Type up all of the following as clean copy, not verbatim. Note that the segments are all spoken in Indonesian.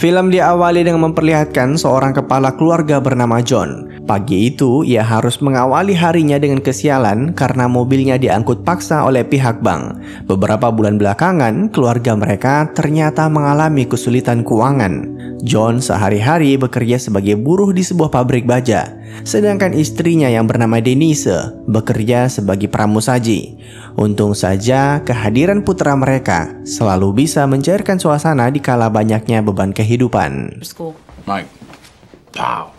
Film diawali dengan memperlihatkan seorang kepala keluarga bernama John. Pagi itu, ia harus mengawali harinya dengan kesialan karena mobilnya diangkut paksa oleh pihak bank. Beberapa bulan belakangan, keluarga mereka ternyata mengalami kesulitan keuangan. John sehari-hari bekerja sebagai buruh di sebuah pabrik baja, sedangkan istrinya yang bernama Denise bekerja sebagai pramusaji. Untung saja kehadiran putra mereka selalu bisa mencairkan suasana di kala banyaknya beban kehidupan. Mike. Wow.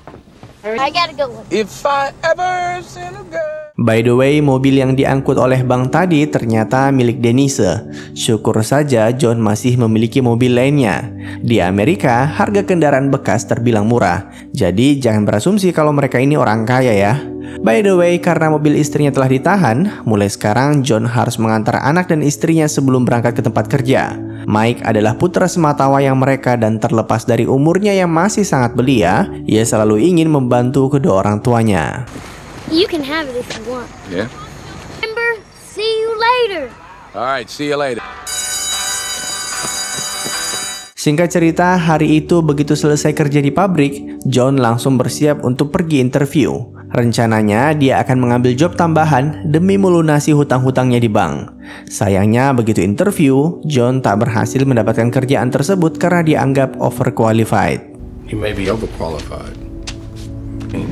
I gotta go. If I ever seen a girl. By the way, mobil yang diangkut oleh bank tadi ternyata milik Denise. Syukur saja John masih memiliki mobil lainnya. Di Amerika, harga kendaraan bekas terbilang murah. Jadi jangan berasumsi kalau mereka ini orang kaya ya. By the way, karena mobil istrinya telah ditahan, mulai sekarang John harus mengantar anak dan istrinya sebelum berangkat ke tempat kerja. Mike adalah putra sematawayang mereka dan terlepas dari umurnya yang masih sangat belia, ia selalu ingin membantu kedua orang tuanya. You can have it if you want. Yeah? Remember? See you later. Alright, see you later. Singkat cerita, hari itu begitu selesai kerja di pabrik, John langsung bersiap untuk pergi interview. Rencananya, dia akan mengambil job tambahan demi melunasi hutang-hutangnya di bank. Sayangnya, begitu interview, John tak berhasil mendapatkan kerjaan tersebut karena dianggap overqualified. You may be overqualified.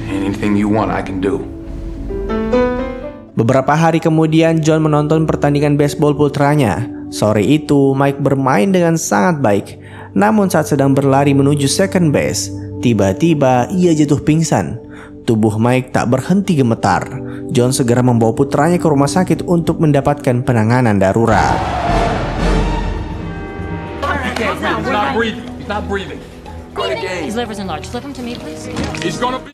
Anything you want, I can do. Beberapa hari kemudian, John menonton pertandingan baseball putranya. Sore itu, Mike bermain dengan sangat baik. Namun saat sedang berlari menuju second base, tiba-tiba ia jatuh pingsan. Tubuh Mike tak berhenti gemetar. John segera membawa putranya ke rumah sakit untuk mendapatkan penanganan darurat.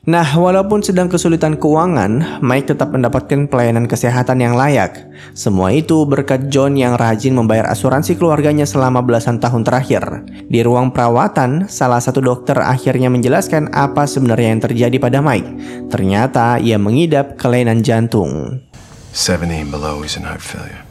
Nah, walaupun sedang kesulitan keuangan, Mike tetap mendapatkan pelayanan kesehatan yang layak. Semua itu berkat John yang rajin membayar asuransi keluarganya selama belasan tahun terakhir. Di ruang perawatan, salah satu dokter akhirnya menjelaskan apa sebenarnya yang terjadi pada Mike. Ternyata ia mengidap kelainan jantung. 70 below is in heart failure.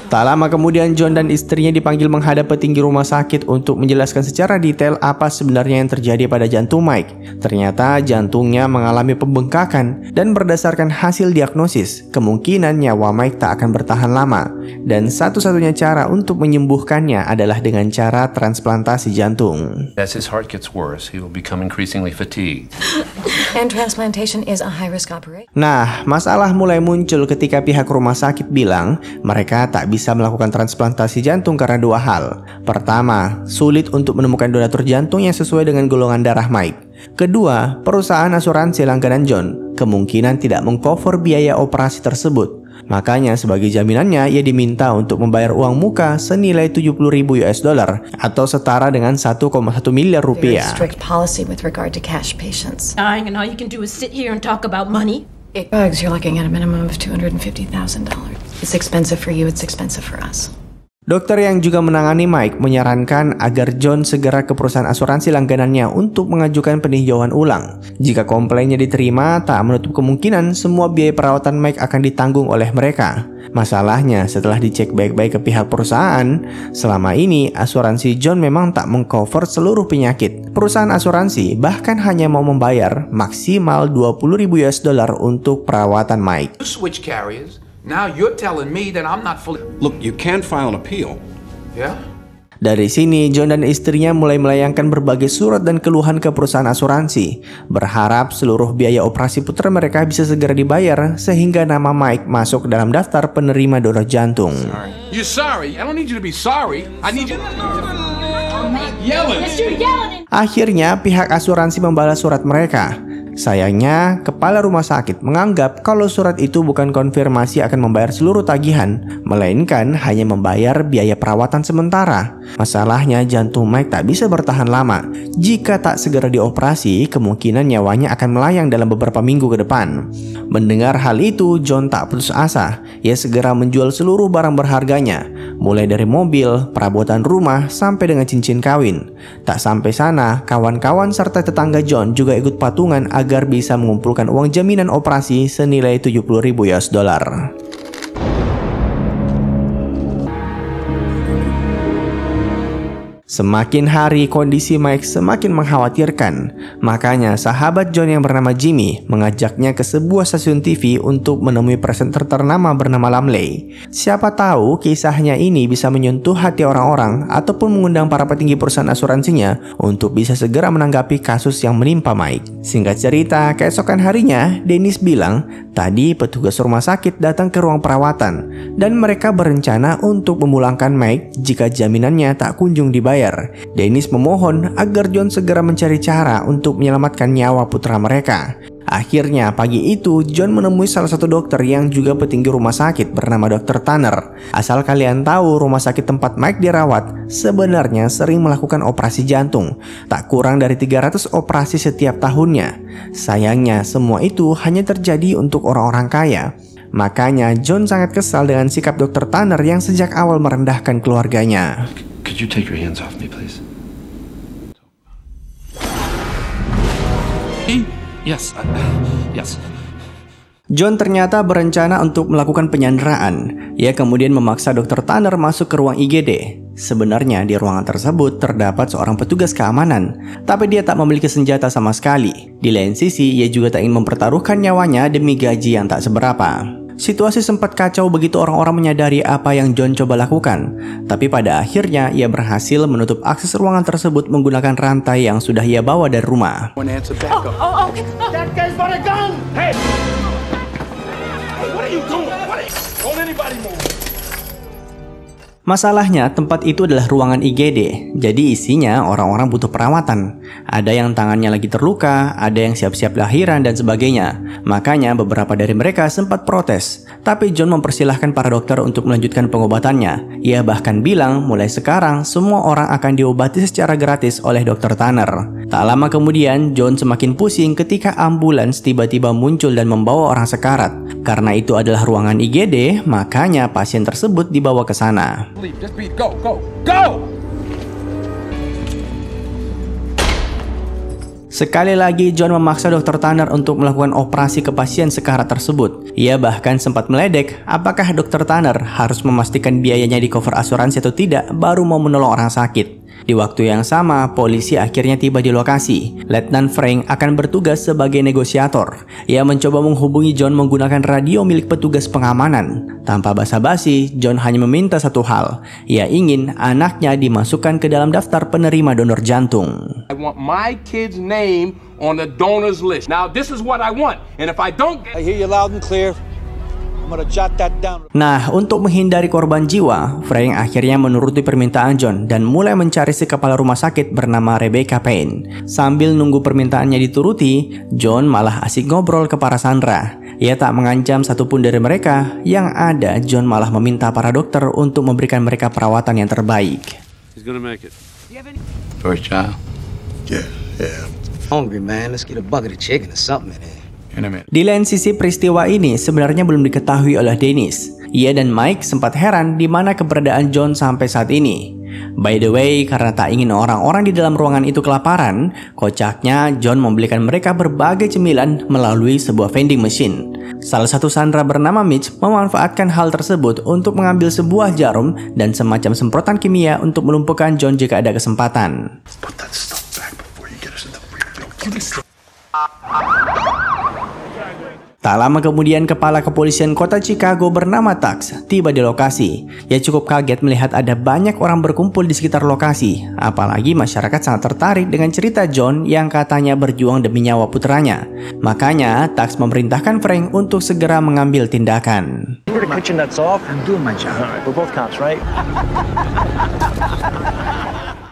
Tak lama kemudian John dan istrinya dipanggil menghadap petinggi rumah sakit untuk menjelaskan secara detail apa sebenarnya yang terjadi pada jantung Mike. Ternyata jantungnya mengalami pembengkakan dan berdasarkan hasil diagnosis, kemungkinan nyawa Mike tak akan bertahan lama. Dan satu-satunya cara untuk menyembuhkannya adalah dengan cara transplantasi jantung. As his heart gets worse, he will become increasingly fatigued. And transplantation is a high-risk operation. Nah, masalah mulai muncul ketika pihak rumah sakit bilang mereka tak bisa melakukan transplantasi jantung karena dua hal. Pertama, sulit untuk menemukan donatur jantung yang sesuai dengan golongan darah Mike. Kedua, perusahaan asuransi langganan John kemungkinan tidak mengcover biaya operasi tersebut. Makanya sebagai jaminannya ia diminta untuk membayar uang muka senilai 70.000 US dollar atau setara dengan 1,1 miliar rupiah. Strict policy with regard to cash patients. And all you can do is sit here and talk about money. Drugs, you're looking at a minimum of $250,000. It's expensive for you, it's expensive for us. Dokter yang juga menangani Mike menyarankan agar John segera ke perusahaan asuransi langganannya untuk mengajukan peninjauan ulang. Jika komplainnya diterima, tak menutup kemungkinan semua biaya perawatan Mike akan ditanggung oleh mereka. Masalahnya, setelah dicek baik-baik ke pihak perusahaan, selama ini asuransi John memang tak mengcover seluruh penyakit. Perusahaan asuransi bahkan hanya mau membayar maksimal 20.000 US dollar untuk perawatan Mike. Switch carriers. Now you're telling me that I'm not fully... Look, you can file an appeal. Yeah? Dari sini, John dan istrinya mulai melayangkan berbagai surat dan keluhan ke perusahaan asuransi, berharap seluruh biaya operasi putra mereka bisa segera dibayar sehingga nama Mike masuk dalam daftar penerima donor jantung. You're sorry? I don't need you to be sorry. I need you... Yelling. Akhirnya, pihak asuransi membalas surat mereka. Sayangnya, kepala rumah sakit menganggap kalau surat itu bukan konfirmasi akan membayar seluruh tagihan, melainkan hanya membayar biaya perawatan sementara. Masalahnya, jantung Mike tak bisa bertahan lama. Jika tak segera dioperasi, kemungkinan nyawanya akan melayang dalam beberapa minggu ke depan. Mendengar hal itu, John tak putus asa. Ia segera menjual seluruh barang berharganya, mulai dari mobil, perabotan rumah, sampai dengan cincin kawin. Tak sampai sana, kawan-kawan serta tetangga John juga ikut patungan agar bisa mengumpulkan uang jaminan operasi senilai 70.000 US dollar. Semakin hari kondisi Mike semakin mengkhawatirkan. Makanya sahabat John yang bernama Jimmy mengajaknya ke sebuah stasiun TV untuk menemui presenter ternama bernama Lumley. Siapa tahu kisahnya ini bisa menyentuh hati orang-orang ataupun mengundang para petinggi perusahaan asuransinya untuk bisa segera menanggapi kasus yang menimpa Mike. Singkat cerita, keesokan harinya Dennis bilang tadi petugas rumah sakit datang ke ruang perawatan dan mereka berencana untuk memulangkan Mike jika jaminannya tak kunjung dibayar. Dennis memohon agar John segera mencari cara untuk menyelamatkan nyawa putra mereka. Akhirnya pagi itu John menemui salah satu dokter yang juga petinggi rumah sakit bernama Dr. Tanner. Asal kalian tahu, rumah sakit tempat Mike dirawat sebenarnya sering melakukan operasi jantung. Tak kurang dari 300 operasi setiap tahunnya. Sayangnya semua itu hanya terjadi untuk orang-orang kaya. Makanya John sangat kesal dengan sikap Dr. Tanner yang sejak awal merendahkan keluarganya. Could you take your hands off me, please? Yes. Yes. John ternyata berencana untuk melakukan penyanderaan. Ia kemudian memaksa Dr. Tanner masuk ke ruang IGD. Sebenarnya di ruangan tersebut terdapat seorang petugas keamanan, tapi dia tak memiliki senjata sama sekali. Di lain sisi, ia juga tak ingin mempertaruhkan nyawanya demi gaji yang tak seberapa. Situasi sempat kacau begitu orang-orang menyadari apa yang John coba lakukan. Tapi pada akhirnya ia berhasil menutup akses ruangan tersebut menggunakan rantai yang sudah ia bawa dari rumah. That guy's got a gun! Hey! What are you doing? Don't anybody move! Masalahnya tempat itu adalah ruangan IGD, jadi isinya orang-orang butuh perawatan. Ada yang tangannya lagi terluka, ada yang siap-siap lahiran dan sebagainya. Makanya beberapa dari mereka sempat protes. Tapi John mempersilahkan para dokter untuk melanjutkan pengobatannya. Ia bahkan bilang mulai sekarang semua orang akan diobati secara gratis oleh Dr. Tanner. Tak lama kemudian John semakin pusing ketika ambulans tiba-tiba muncul dan membawa orang sekarat. Karena itu adalah ruangan IGD, makanya pasien tersebut dibawa ke sana. Just be go! Sekali lagi John memaksa Dr. Tanner untuk melakukan operasi ke pasien sekarat tersebut. Ia bahkan sempat meledek apakah Dr. Tanner harus memastikan biayanya di cover asuransi atau tidak baru mau menolong orang sakit. Di waktu yang sama, polisi akhirnya tiba di lokasi. Letnan Frank akan bertugas sebagai negosiator. Ia mencoba menghubungi John menggunakan radio milik petugas pengamanan. Tanpa basa-basi, John hanya meminta satu hal. Ia ingin anaknya dimasukkan ke dalam daftar penerima donor jantung. I want my kid's name on the donors list. Now this is what I want. And if I don't get... I hear you loud and clear. I'm gonna jot that down. Nah, untuk menghindari korban jiwa, Frank akhirnya menuruti permintaan John dan mulai mencari si kepala rumah sakit bernama Rebecca Payne. Sambil nunggu permintaannya dituruti, John malah asik ngobrol ke para sandera. Ia tak mengancam satupun dari mereka. Yang ada, John malah meminta para dokter untuk memberikan mereka perawatan yang terbaik. He's gonna make it. First child? Yeah. Hungry, man. Let's get a bucket of chicken or something in there. Di lain sisi, peristiwa ini sebenarnya belum diketahui oleh Dennis. Ia dan Mike sempat heran di mana keberadaan John sampai saat ini. By the way, karena tak ingin orang-orang di dalam ruangan itu kelaparan, kocaknya John membelikan mereka berbagai cemilan melalui sebuah vending machine. Salah satu sandera bernama Mitch memanfaatkan hal tersebut untuk mengambil sebuah jarum dan semacam semprotan kimia untuk melumpuhkan John jika ada kesempatan. Put that stuff back before you get us in the real. Tak lama kemudian, kepala kepolisian kota Chicago bernama Tux tiba di lokasi. Ia cukup kaget melihat ada banyak orang berkumpul di sekitar lokasi. Apalagi masyarakat sangat tertarik dengan cerita John yang katanya berjuang demi nyawa putranya. Makanya Tux memerintahkan Frank untuk segera mengambil tindakan.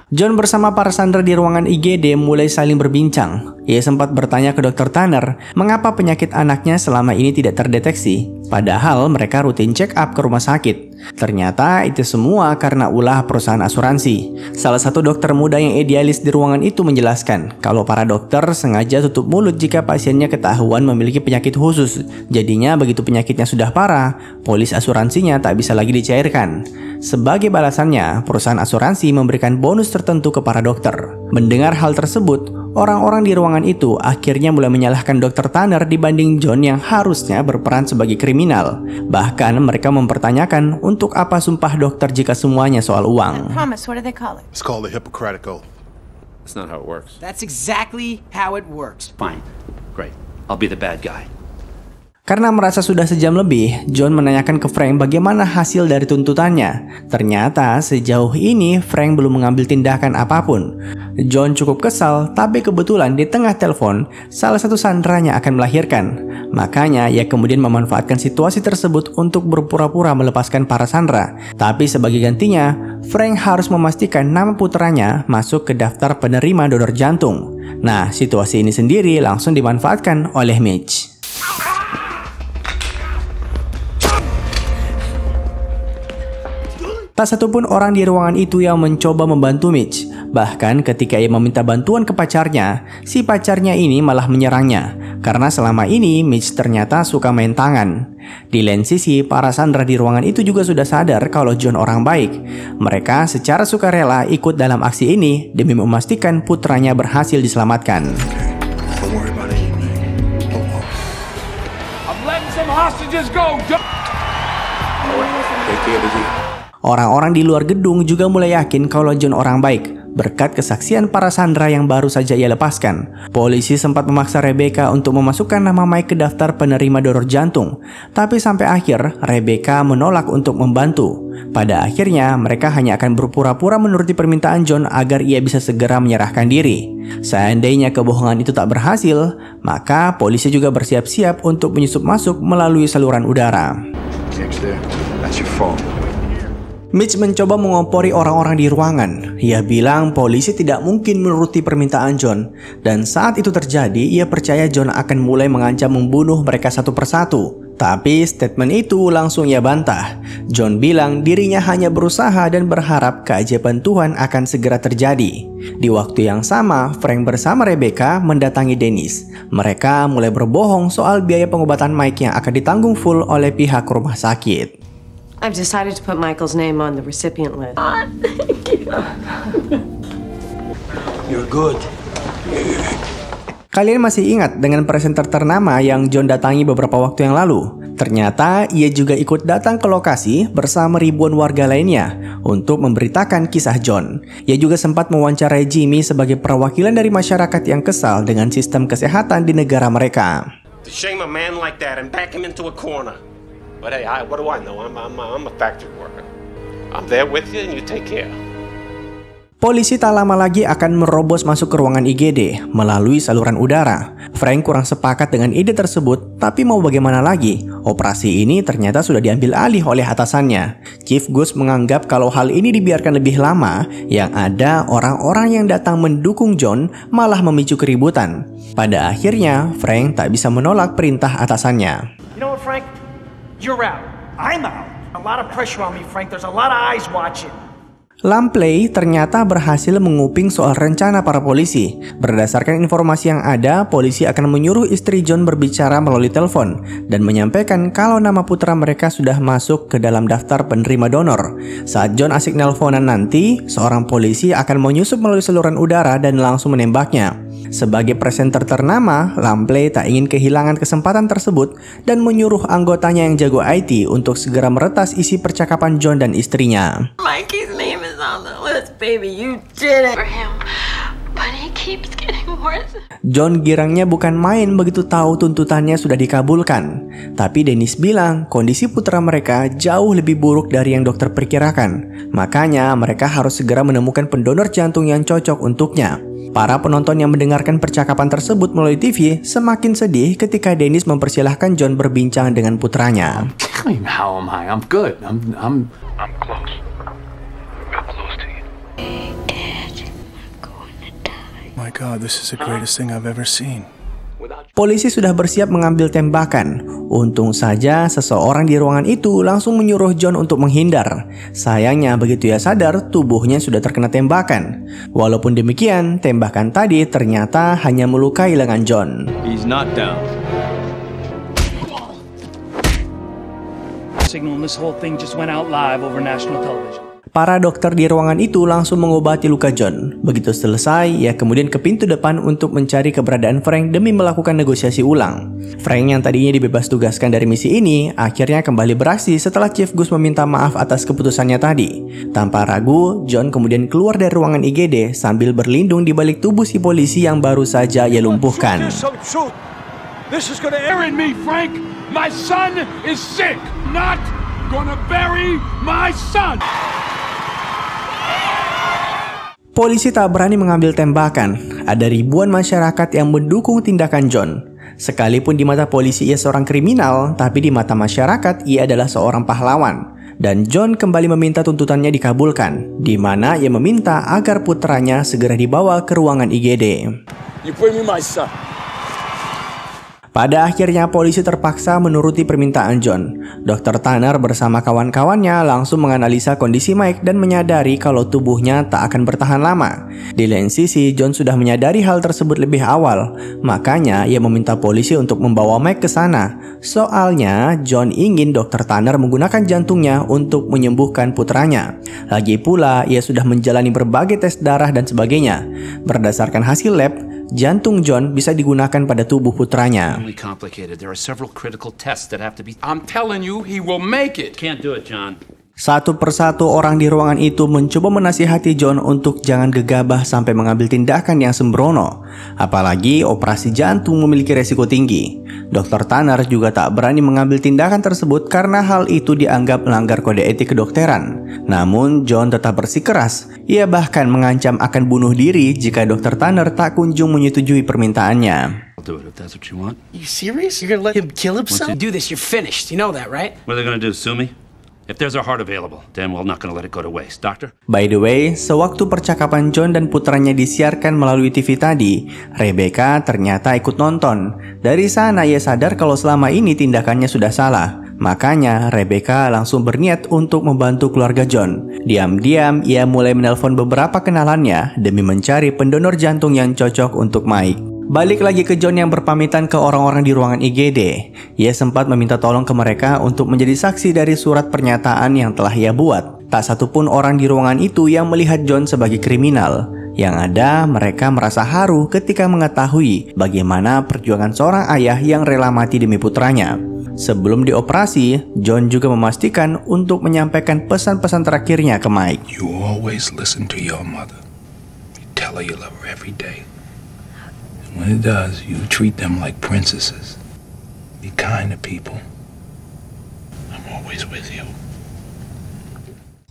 John bersama para sandera di ruangan IGD mulai saling berbincang. Ia sempat bertanya ke Dr. Tanner mengapa penyakit anaknya selama ini tidak terdeteksi, padahal mereka rutin check up ke rumah sakit. Ternyata itu semua karena ulah perusahaan asuransi. Salah satu dokter muda yang idealis di ruangan itu menjelaskan kalau para dokter sengaja tutup mulut jika pasiennya ketahuan memiliki penyakit khusus. Jadinya begitu penyakitnya sudah parah, polis asuransinya tak bisa lagi dicairkan. Sebagai balasannya, perusahaan asuransi memberikan bonus tertentu kepada dokter. Mendengar hal tersebut, Orang-orang di ruangan itu akhirnya mulai menyalahkan Dr. Tanner dibanding John yang harusnya berperan sebagai kriminal. Bahkan mereka mempertanyakan untuk apa sumpah dokter jika semuanya soal uang. Promise, what do they call it? It's called the Hippocratic Oath. That's not how it works. That's exactly how it works. Fine. Great. I'll be the bad guy. Karena merasa sudah sejam lebih, John menanyakan ke Frank bagaimana hasil dari tuntutannya. Ternyata sejauh ini Frank belum mengambil tindakan apapun. John cukup kesal, tapi kebetulan di tengah telepon, salah satu sandranya akan melahirkan. Makanya ia kemudian memanfaatkan situasi tersebut untuk berpura-pura melepaskan para sandra. Tapi sebagai gantinya, Frank harus memastikan nama putranya masuk ke daftar penerima donor jantung. Nah, situasi ini sendiri langsung dimanfaatkan oleh Mitch. Tak satupun orang di ruangan itu yang mencoba membantu Mitch. Bahkan ketika ia meminta bantuan ke pacarnya, si pacarnya ini malah menyerangnya. Karena selama ini Mitch ternyata suka main tangan. Di lain sisi, para sandra di ruangan itu juga sudah sadar kalau John orang baik. Mereka secara sukarela ikut dalam aksi ini demi memastikan putranya berhasil diselamatkan. Don't worry about anything. I'm letting some hostages go. Take care of the deal. Orang-orang di luar gedung juga mulai yakin kalau John orang baik, berkat kesaksian para sandra yang baru saja ia lepaskan. Polisi sempat memaksa Rebecca untuk memasukkan nama Mike ke daftar penerima donor jantung, tapi sampai akhir Rebecca menolak untuk membantu. Pada akhirnya mereka hanya akan berpura-pura menuruti permintaan John agar ia bisa segera menyerahkan diri. Seandainya kebohongan itu tak berhasil, maka polisi juga bersiap-siap untuk menyusup masuk melalui saluran udara. That's your fault. Mitch mencoba mengompori orang-orang di ruangan. Ia bilang polisi tidak mungkin menuruti permintaan John, dan saat itu terjadi, ia percaya John akan mulai mengancam membunuh mereka satu persatu. Tapi statement itu langsung ia bantah. John bilang dirinya hanya berusaha dan berharap keajaiban Tuhan akan segera terjadi. Di waktu yang sama, Frank bersama Rebecca mendatangi Dennis. Mereka mulai berbohong soal biaya pengobatan Mike yang akan ditanggung full oleh pihak rumah sakit. I've decided to put Michael's name on the recipient list. You're good. Kalian masih ingat dengan presenter ternama yang John datangi beberapa waktu yang lalu? Ternyata ia juga ikut datang ke lokasi bersama ribuan warga lainnya untuk memberitakan kisah John. Ia juga sempat mewawancarai Jimmy sebagai perwakilan dari masyarakat yang kesal dengan sistem kesehatan di negara mereka. To shame a man like that and back him into a corner. But hey, what do I know? I'm a factory worker. I'm there with you and you take care. Polisi tak lama lagi akan merobos masuk ke ruangan IGD melalui saluran udara. Frank kurang sepakat dengan ide tersebut, tapi mau bagaimana lagi? Operasi ini ternyata sudah diambil alih oleh atasannya. Chief Gus menganggap kalau hal ini dibiarkan lebih lama, yang ada orang-orang yang datang mendukung John malah memicu keributan. Pada akhirnya, Frank tak bisa menolak perintah atasannya. You know what, Frank? You're out. I'm out. A lot of pressure on me, Frank. There's a lot of eyes watching. Lampley ternyata berhasil menguping soal rencana para polisi. Berdasarkan informasi yang ada, polisi akan menyuruh istri John berbicara melalui telepon dan menyampaikan kalau nama putra mereka sudah masuk ke dalam daftar penerima donor. Saat John asik nelponan nanti, seorang polisi akan menyusup melalui saluran udara dan langsung menembaknya. Sebagai presenter ternama, Lampley tak ingin kehilangan kesempatan tersebut dan menyuruh anggotanya yang jago IT untuk segera meretas isi percakapan John dan istrinya. Mikey's name is on the list, baby. You did it for him. But he keeps getting worse. John girangnya bukan main begitu tahu tuntutannya sudah dikabulkan. Tapi Dennis bilang kondisi putra mereka jauh lebih buruk dari yang dokter perkirakan. Makanya mereka harus segera menemukan pendonor jantung yang cocok untuknya. Para penonton yang mendengarkan percakapan tersebut melalui TV semakin sedih ketika Dennis mempersilahkan John berbincang dengan putranya. How am I? I'm good. I'm close. Real close to you. My God, this is the greatest thing I've ever seen. Polisi sudah bersiap mengambil tembakan. Untung saja seseorang di ruangan itu langsung menyuruh John untuk menghindar. Sayangnya begitu ia sadar, tubuhnya sudah terkena tembakan. Walaupun demikian, tembakan tadi ternyata hanya melukai lengan John. He's not down. Signal and this whole thing just went out live over national television. Para dokter di ruangan itu langsung mengobati luka John. Begitu selesai, ia kemudian ke pintu depan untuk mencari keberadaan Frank demi melakukan negosiasi ulang. Frank yang tadinya dibebas tugaskan dari misi ini, akhirnya kembali beraksi setelah Chief Gus meminta maaf atas keputusannya tadi. Tanpa ragu, John kemudian keluar dari ruangan IGD sambil berlindung di balik tubuh si polisi yang baru saja ia lumpuhkan. This is gonna end me, Frank. My son is sick. Not gonna bury my son. Polisi tak berani mengambil tembakan. Ada ribuan masyarakat yang mendukung tindakan John. Sekalipun di mata polisi ia seorang kriminal, tapi di mata masyarakat ia adalah seorang pahlawan. Dan John kembali meminta tuntutannya dikabulkan, di mana ia meminta agar putranya segera dibawa ke ruangan IGD. You bring me my son. Pada akhirnya polisi terpaksa menuruti permintaan John. Dr. Tanner bersama kawan-kawannya langsung menganalisa kondisi Mike dan menyadari kalau tubuhnya tak akan bertahan lama. Di lain sisi, John sudah menyadari hal tersebut lebih awal. Makanya ia meminta polisi untuk membawa Mike ke sana. Soalnya John ingin Dr. Tanner menggunakan jantungnya untuk menyembuhkan putranya. Lagi pula ia sudah menjalani berbagai tes darah dan sebagainya. Berdasarkan hasil lab, jantung John bisa digunakan pada tubuh putranya. I'm telling you, he will make it. Can't do it, John. Satu persatu orang di ruangan itu mencoba menasihati John untuk jangan gegabah sampai mengambil tindakan yang sembrono. Apalagi operasi jantung memiliki resiko tinggi. Dr. Tanner juga tak berani mengambil tindakan tersebut karena hal itu dianggap melanggar kode etik kedokteran. Namun John tetap bersikeras. Ia bahkan mengancam akan bunuh diri jika Dr. Tanner tak kunjung menyetujui permintaannya. Do it if that's what you want. You serious? You're gonna let him kill himself? Do this, you're finished. You know that, right? What are they gonna do, sue me? If there's a heart available, then we're not gonna let it go to waste, doctor. By the way, sewaktu percakapan John dan putranya disiarkan melalui TV tadi, Rebecca ternyata ikut nonton. Dari sana ia sadar kalau selama ini tindakannya sudah salah. Makanya Rebecca langsung berniat untuk membantu keluarga John. Diam-diam ia mulai menelpon beberapa kenalannya demi mencari pendonor jantung yang cocok untuk Mike. Balik lagi ke John yang berpamitan ke orang-orang di ruangan IGD. Ia sempat meminta tolong ke mereka untuk menjadi saksi dari surat pernyataan yang telah ia buat. Tak satupun orang di ruangan itu yang melihat John sebagai kriminal. Yang ada, mereka merasa haru ketika mengetahui bagaimana perjuangan seorang ayah yang rela mati demi putranya. Sebelum dioperasi, John juga memastikan untuk menyampaikan pesan-pesan terakhirnya ke Mike. You always listen to your mother. You tell her you love her every day. When it does, you treat them like princesses. Be kind to people. I'm always with you.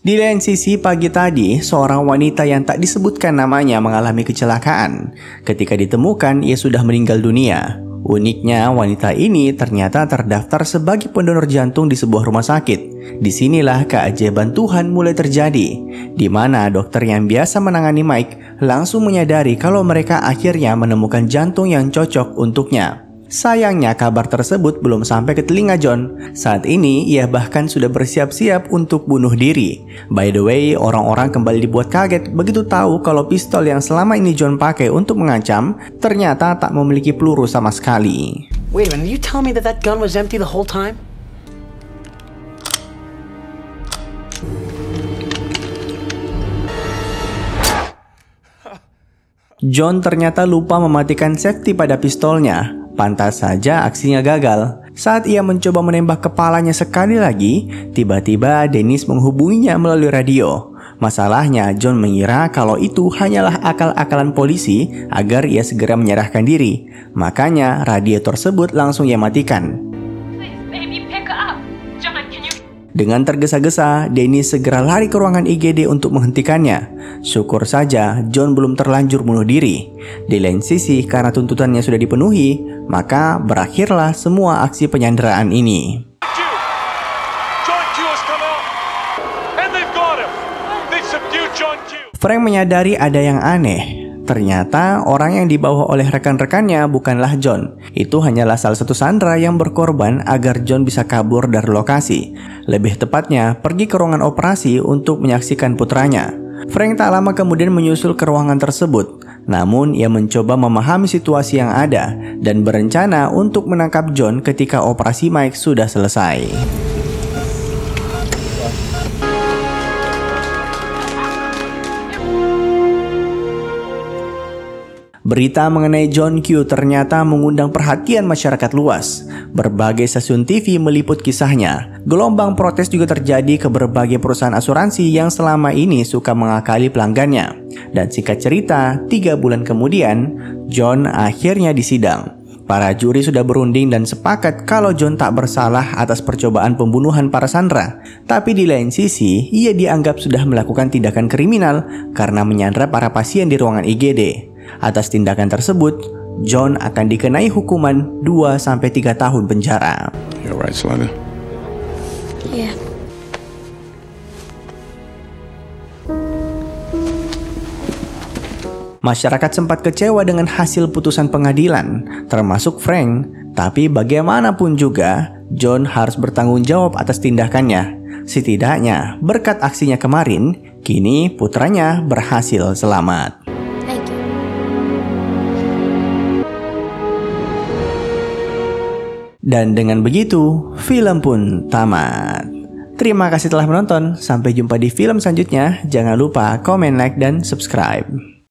Di lain sisi, pagi tadi, seorang wanita yang tak disebutkan namanya mengalami kecelakaan. Ketika ditemukan, ia sudah meninggal dunia. Uniknya, wanita ini ternyata terdaftar sebagai pendonor jantung di sebuah rumah sakit. Disinilah keajaiban Tuhan mulai terjadi, di mana dokter yang biasa menangani Mike langsung menyadari kalau mereka akhirnya menemukan jantung yang cocok untuknya. Sayangnya kabar tersebut belum sampai ke telinga John. Saat ini ia bahkan sudah bersiap-siap untuk bunuh diri. By the way, orang-orang kembali dibuat kaget begitu tahu kalau pistol yang selama ini John pakai untuk mengancam ternyata tak memiliki peluru sama sekali. Wait a minute, you tell me that gun was empty the whole time? John ternyata lupa mematikan safety pada pistolnya. Pantas saja aksinya gagal. Saat ia mencoba menembak kepalanya sekali lagi, tiba-tiba Dennis menghubunginya melalui radio. Masalahnya, John mengira kalau itu hanyalah akal-akalan polisi agar ia segera menyerahkan diri. Makanya radio tersebut langsung ia matikan. Dengan tergesa-gesa, Dennis segera lari ke ruangan IGD untuk menghentikannya. Syukur saja John belum terlanjur bunuh diri. Di lain sisi, karena tuntutannya sudah dipenuhi, maka berakhirlah semua aksi penyanderaan ini. Frank menyadari ada yang aneh. Ternyata orang yang dibawa oleh rekan-rekannya bukanlah John. Itu hanyalah salah satu sandera yang berkorban agar John bisa kabur dari lokasi. Lebih tepatnya, pergi ke ruangan operasi untuk menyaksikan putranya. Frank tak lama kemudian menyusul ke ruangan tersebut. Namun, ia mencoba memahami situasi yang ada dan berencana untuk menangkap John ketika operasi Mike sudah selesai. Berita mengenai John Q ternyata mengundang perhatian masyarakat luas. Berbagai stasiun TV meliput kisahnya. Gelombang protes juga terjadi ke berbagai perusahaan asuransi yang selama ini suka mengakali pelanggannya. Dan singkat cerita, 3 bulan kemudian, John akhirnya disidang. Para juri sudah berunding dan sepakat kalau John tak bersalah atas percobaan pembunuhan para sandera. Tapi di lain sisi, ia dianggap sudah melakukan tindakan kriminal karena menyandra para pasien di ruangan IGD. Atas tindakan tersebut, John akan dikenai hukuman 2-3 tahun penjara. You alright, Slugger? Yeah. Masyarakat sempat kecewa dengan hasil putusan pengadilan, termasuk Frank. Tapi bagaimanapun juga, John harus bertanggung jawab atas tindakannya. Setidaknya, berkat aksinya kemarin, kini putranya berhasil selamat. Dan dengan begitu, film pun tamat. Terima kasih telah menonton. Sampai jumpa di film selanjutnya. Jangan lupa komen, like, dan subscribe.